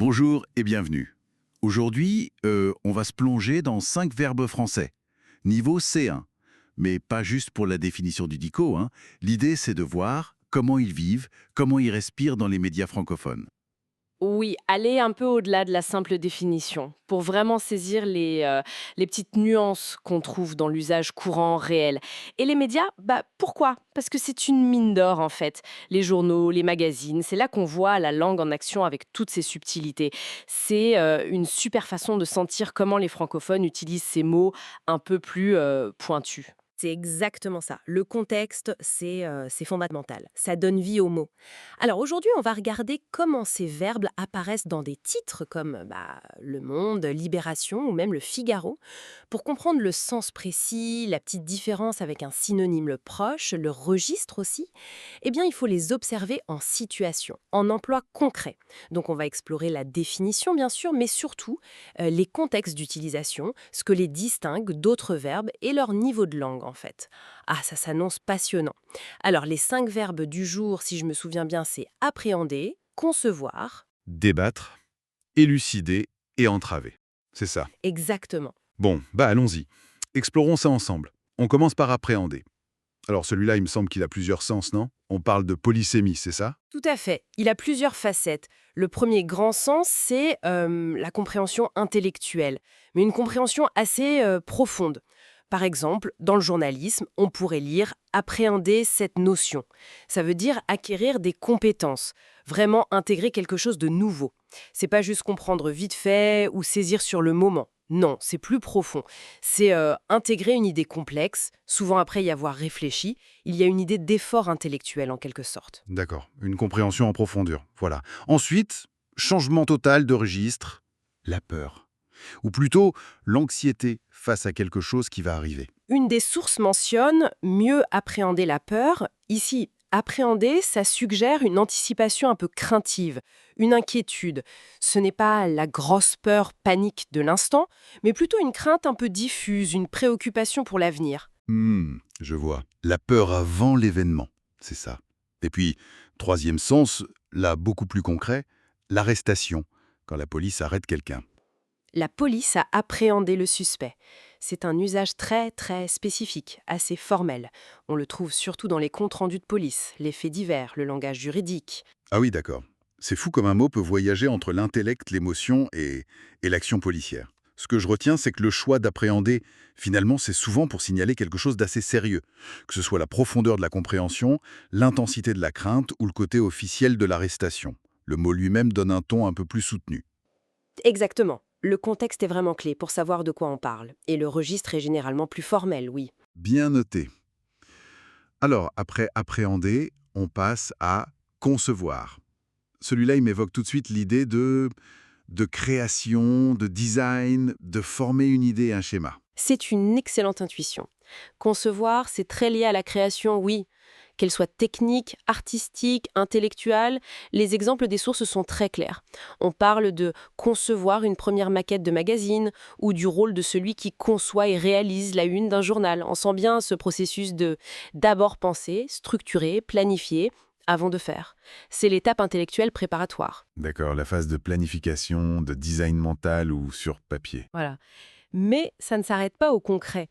Bonjour et bienvenue. Aujourd'hui, on va se plonger dans 5 verbes français, niveau C1. Mais pas juste pour la définition du dico, hein. L'idée, c'est de voir comment ils vivent, comment ils respirent dans les médias francophones. Oui, aller un peu au-delà de la simple définition, pour vraiment saisir les petites nuances qu'on trouve dans l'usage courant réel. Et les médias, pourquoi? Parce que c'est une mine d'or en fait. Les journaux, les magazines, c'est là qu'on voit la langue en action avec toutes ses subtilités. C'est une super façon de sentir comment les francophones utilisent ces mots un peu plus pointus. C'est exactement ça. Le contexte, c'est fondamental. Ça donne vie aux mots. Alors aujourd'hui, on va regarder comment ces verbes apparaissent dans des titres comme Le Monde, Libération ou même Le Figaro. Pour comprendre le sens précis, la petite différence avec un synonyme le proche, le registre aussi, eh bien il faut les observer en situation, en emploi concret. Donc on va explorer la définition bien sûr, mais surtout les contextes d'utilisation, ce que les distingue d'autres verbes et leur niveau de langue en fait. Ah, ça s'annonce passionnant. Alors, les 5 verbes du jour, si je me souviens bien, c'est appréhender, concevoir. Débattre, élucider et entraver. C'est ça. Exactement. Bon, allons-y. Explorons ça ensemble. On commence par appréhender. Alors celui-là, il me semble qu'il a plusieurs sens, non? On parle de polysémie, c'est ça? Tout à fait. Il a plusieurs facettes. Le premier grand sens, c'est la compréhension intellectuelle, mais une compréhension assez profonde. Par exemple, dans le journalisme, on pourrait lire appréhender cette notion. Ça veut dire acquérir des compétences, vraiment intégrer quelque chose de nouveau. C'est pas juste comprendre vite fait ou saisir sur le moment. Non, c'est plus profond. C'est intégrer une idée complexe, souvent après y avoir réfléchi. Il y a une idée d'effort intellectuel en quelque sorte. D'accord, une compréhension en profondeur, voilà. Ensuite, changement total de registre, la peur. Ou plutôt, l'anxiété face à quelque chose qui va arriver. Une des sources mentionne mieux appréhender la peur. Ici, appréhender, ça suggère une anticipation un peu craintive, une inquiétude. Ce n'est pas la grosse peur panique de l'instant, mais plutôt une crainte un peu diffuse, une préoccupation pour l'avenir. Je vois. La peur avant l'événement, c'est ça. Et puis, troisième sens, là beaucoup plus concret, l'arrestation, quand la police arrête quelqu'un. La police a appréhendé le suspect. C'est un usage très très spécifique, assez formel. On le trouve surtout dans les comptes rendus de police, les faits divers, le langage juridique. Ah oui, d'accord. C'est fou comme un mot peut voyager entre l'intellect, l'émotion et l'action policière. Ce que je retiens, c'est que le choix d'appréhender, finalement, c'est souvent pour signaler quelque chose d'assez sérieux, que ce soit la profondeur de la compréhension, l'intensité de la crainte ou le côté officiel de l'arrestation. Le mot lui-même donne un ton un peu plus soutenu. Exactement. Le contexte est vraiment clé pour savoir de quoi on parle. Et le registre est généralement plus formel, oui. Bien noté. Alors, après appréhender, on passe à concevoir. Celui-là, il m'évoque tout de suite l'idée de création, de design, de former une idée, un schéma. C'est une excellente intuition. Concevoir, c'est très lié à la création, oui. Qu'elle soit technique, artistique, intellectuelle, les exemples des sources sont très clairs. On parle de concevoir une première maquette de magazine ou du rôle de celui qui conçoit et réalise la une d'un journal. On sent bien ce processus de d'abord penser, structurer, planifier, avant de faire. C'est l'étape intellectuelle préparatoire. D'accord, la phase de planification, de design mental ou sur papier. Voilà. Mais ça ne s'arrête pas au concret.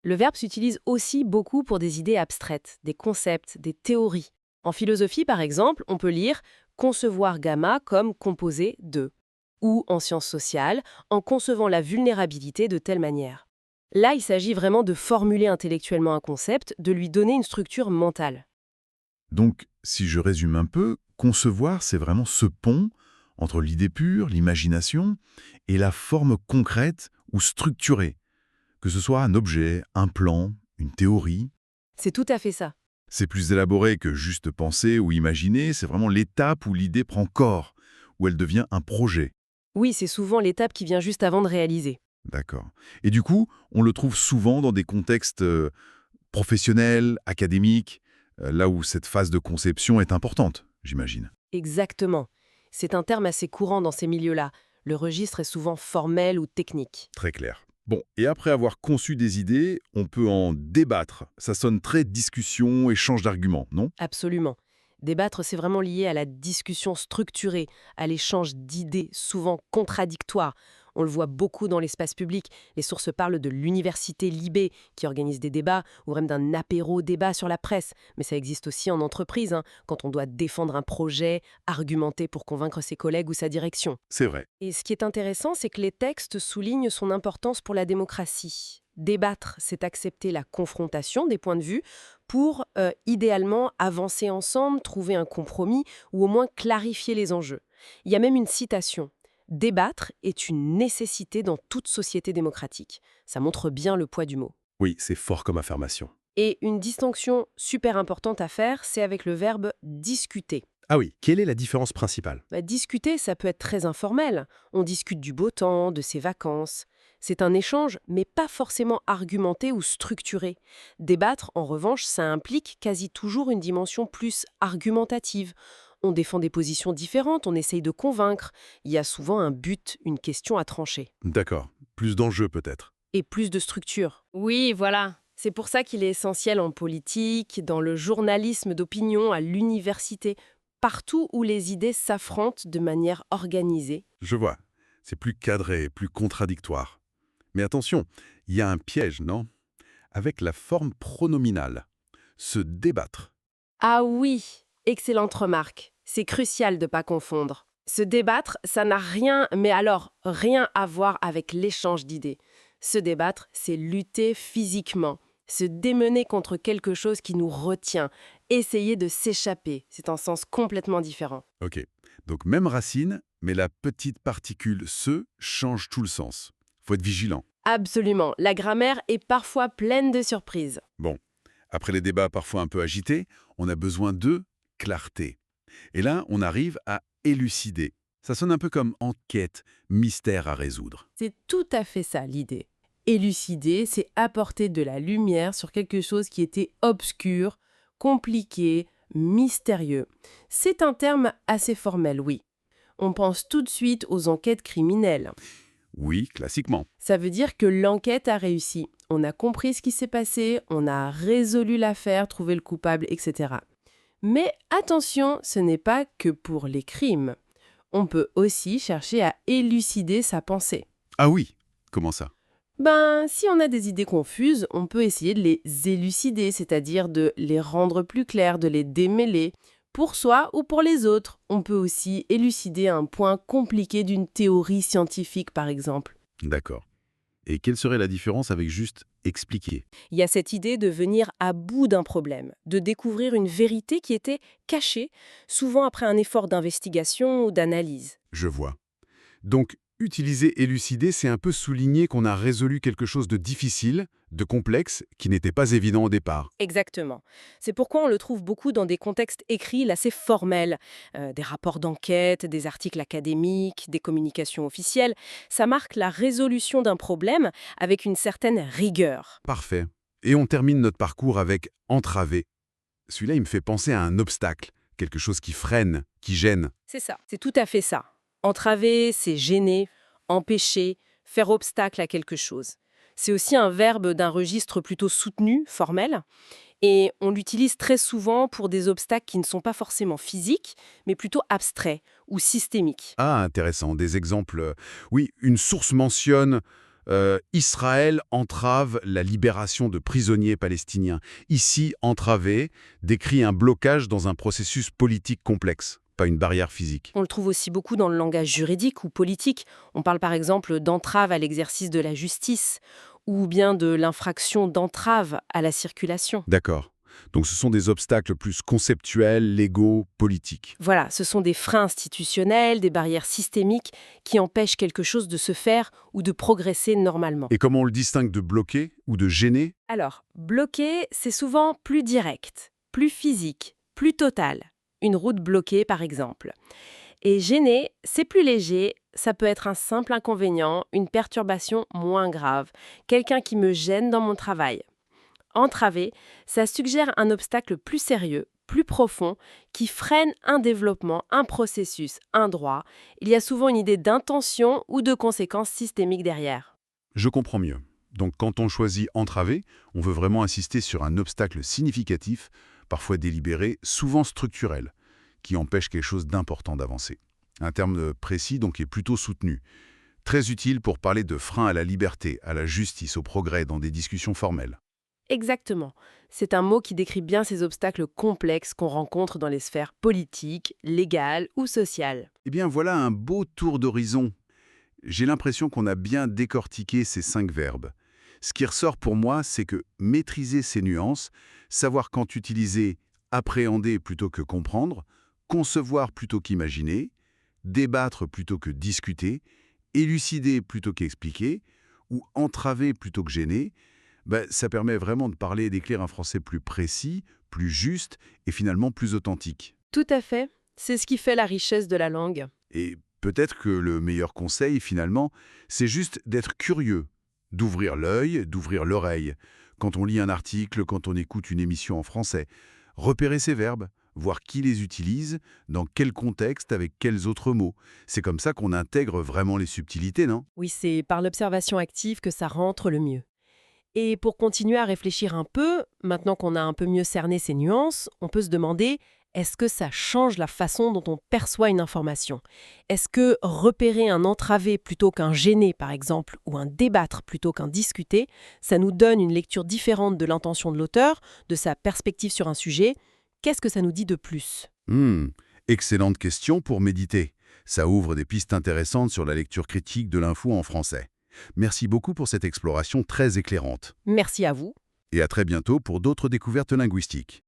Le verbe s'utilise aussi beaucoup pour des idées abstraites, des concepts, des théories. En philosophie, par exemple, on peut lire concevoir gamma comme composé de, ou en sciences sociales, en concevant la vulnérabilité de telle manière. Là, il s'agit vraiment de formuler intellectuellement un concept, de lui donner une structure mentale. Donc, si je résume un peu, concevoir, c'est vraiment ce pont entre l'idée pure, l'imagination, et la forme concrète ou structurée, que ce soit un objet, un plan, une théorie. C'est tout à fait ça. C'est plus élaboré que juste penser ou imaginer, c'est vraiment l'étape où l'idée prend corps, où elle devient un projet. Oui, c'est souvent l'étape qui vient juste avant de réaliser. D'accord. Et du coup, on le trouve souvent dans des contextes professionnels, académiques, là où cette phase de conception est importante, j'imagine. Exactement. C'est un terme assez courant dans ces milieux-là. Le registre est souvent formel ou technique. Très clair. Bon, et après avoir conçu des idées, on peut en débattre. Ça sonne très discussion, échange d'arguments, non? Absolument. Débattre, c'est vraiment lié à la discussion structurée, à l'échange d'idées, souvent contradictoires. On le voit beaucoup dans l'espace public. Les sources parlent de l'université Libé, qui organise des débats, ou même d'un apéro-débat sur la presse. Mais ça existe aussi en entreprise, hein, quand on doit défendre un projet, argumenter pour convaincre ses collègues ou sa direction. C'est vrai. Et ce qui est intéressant, c'est que les textes soulignent son importance pour la démocratie. Débattre, c'est accepter la confrontation des points de vue pour, idéalement, avancer ensemble, trouver un compromis ou au moins clarifier les enjeux. Il y a même une citation. Débattre est une nécessité dans toute société démocratique. Ça montre bien le poids du mot. Oui, c'est fort comme affirmation. Et une distinction super importante à faire, c'est avec le verbe discuter. Ah oui, quelle est la différence principale? Discuter, ça peut être très informel. On discute du beau temps, de ses vacances. C'est un échange, mais pas forcément argumenté ou structuré. Débattre, en revanche, ça implique quasi toujours une dimension plus argumentative. On défend des positions différentes, on essaye de convaincre. Il y a souvent un but, une question à trancher. D'accord. Plus d'enjeux peut-être. Et plus de structure. Oui, voilà. C'est pour ça qu'il est essentiel en politique, dans le journalisme d'opinion, à l'université, partout où les idées s'affrontent de manière organisée. Je vois. C'est plus cadré, plus contradictoire. Mais attention, il y a un piège, non? Avec la forme pronominale. Se débattre. Ah oui, excellente remarque. C'est crucial de ne pas confondre. Se débattre, ça n'a rien, mais alors rien à voir avec l'échange d'idées. Se débattre, c'est lutter physiquement, se démener contre quelque chose qui nous retient, essayer de s'échapper. C'est un sens complètement différent. Ok. Donc même racine, mais la petite particule « se » change tout le sens. Faut être vigilant. Absolument, la grammaire est parfois pleine de surprises. Bon, après les débats parfois un peu agités, on a besoin de clarté. Et là, on arrive à élucider. Ça sonne un peu comme enquête, mystère à résoudre. C'est tout à fait ça l'idée. Élucider, c'est apporter de la lumière sur quelque chose qui était obscur, compliqué, mystérieux. C'est un terme assez formel, oui. On pense tout de suite aux enquêtes criminelles. Oui, classiquement. Ça veut dire que l'enquête a réussi. On a compris ce qui s'est passé, on a résolu l'affaire, trouvé le coupable, etc. Mais attention, ce n'est pas que pour les crimes. On peut aussi chercher à élucider sa pensée. Ah oui, comment ça? Si on a des idées confuses, on peut essayer de les élucider, c'est-à-dire de les rendre plus claires, de les démêler. Pour soi ou pour les autres, on peut aussi élucider un point compliqué d'une théorie scientifique, par exemple. D'accord. Et quelle serait la différence avec juste expliquer? Il y a cette idée de venir à bout d'un problème, de découvrir une vérité qui était cachée, souvent après un effort d'investigation ou d'analyse. Je vois. Donc, utiliser élucider, c'est un peu souligner qu'on a résolu quelque chose de difficile, de complexe, qui n'était pas évident au départ. Exactement. C'est pourquoi on le trouve beaucoup dans des contextes écrits assez formels, des rapports d'enquête, des articles académiques, des communications officielles. Ça marque la résolution d'un problème avec une certaine rigueur. Parfait. Et on termine notre parcours avec entraver. Celui-là, il me fait penser à un obstacle, quelque chose qui freine, qui gêne. C'est ça. C'est tout à fait ça. Entraver, c'est gêner, empêcher, faire obstacle à quelque chose. C'est aussi un verbe d'un registre plutôt soutenu, formel, et on l'utilise très souvent pour des obstacles qui ne sont pas forcément physiques, mais plutôt abstraits ou systémiques. Ah, intéressant. Des exemples. Oui, une source mentionne Israël entrave la libération de prisonniers palestiniens. Ici, entraver décrit un blocage dans un processus politique complexe, pas une barrière physique. On le trouve aussi beaucoup dans le langage juridique ou politique. On parle par exemple d'entrave à l'exercice de la justice ou bien de l'infraction d'entrave à la circulation. D'accord. Donc ce sont des obstacles plus conceptuels, légaux, politiques. Voilà, ce sont des freins institutionnels, des barrières systémiques qui empêchent quelque chose de se faire ou de progresser normalement. Et comment on le distingue de bloquer ou de gêner? Alors, bloquer, c'est souvent plus direct, plus physique, plus total. Une route bloquée, par exemple. Et gêner, c'est plus léger, ça peut être un simple inconvénient, une perturbation moins grave, quelqu'un qui me gêne dans mon travail. Entraver, ça suggère un obstacle plus sérieux, plus profond, qui freine un développement, un processus, un droit. Il y a souvent une idée d'intention ou de conséquences systémiques derrière. Je comprends mieux. Donc quand on choisit entraver, on veut vraiment insister sur un obstacle significatif, parfois délibéré, souvent structurel. qui empêche quelque chose d'important d'avancer. Un terme précis, donc, est plutôt soutenu. Très utile pour parler de frein à la liberté, à la justice, au progrès dans des discussions formelles. Exactement. C'est un mot qui décrit bien ces obstacles complexes qu'on rencontre dans les sphères politiques, légales ou sociales. Eh bien, voilà un beau tour d'horizon. J'ai l'impression qu'on a bien décortiqué ces 5 verbes. Ce qui ressort pour moi, c'est que maîtriser ces nuances, savoir quand utiliser appréhender plutôt que comprendre, concevoir plutôt qu'imaginer, débattre plutôt que discuter, élucider plutôt qu'expliquer, ou entraver plutôt que gêner, ça permet vraiment de parler et d'écrire un français plus précis, plus juste et finalement plus authentique. Tout à fait. C'est ce qui fait la richesse de la langue. Et peut-être que le meilleur conseil, finalement, c'est juste d'être curieux, d'ouvrir l'œil, d'ouvrir l'oreille. Quand on lit un article, quand on écoute une émission en français, repérer ces verbes, voir qui les utilise, dans quel contexte, avec quels autres mots. C'est comme ça qu'on intègre vraiment les subtilités, non? Oui, c'est par l'observation active que ça rentre le mieux. Et pour continuer à réfléchir un peu, maintenant qu'on a un peu mieux cerné ces nuances, on peut se demander, est-ce que ça change la façon dont on perçoit une information? Est-ce que repérer un entravé plutôt qu'un gêner, par exemple, ou un débattre plutôt qu'un discuter, ça nous donne une lecture différente de l'intention de l'auteur, de sa perspective sur un sujet? Qu'est-ce que ça nous dit de plus? Excellente question pour méditer. Ça ouvre des pistes intéressantes sur la lecture critique de l'info en français. Merci beaucoup pour cette exploration très éclairante. Merci à vous. Et à très bientôt pour d'autres découvertes linguistiques.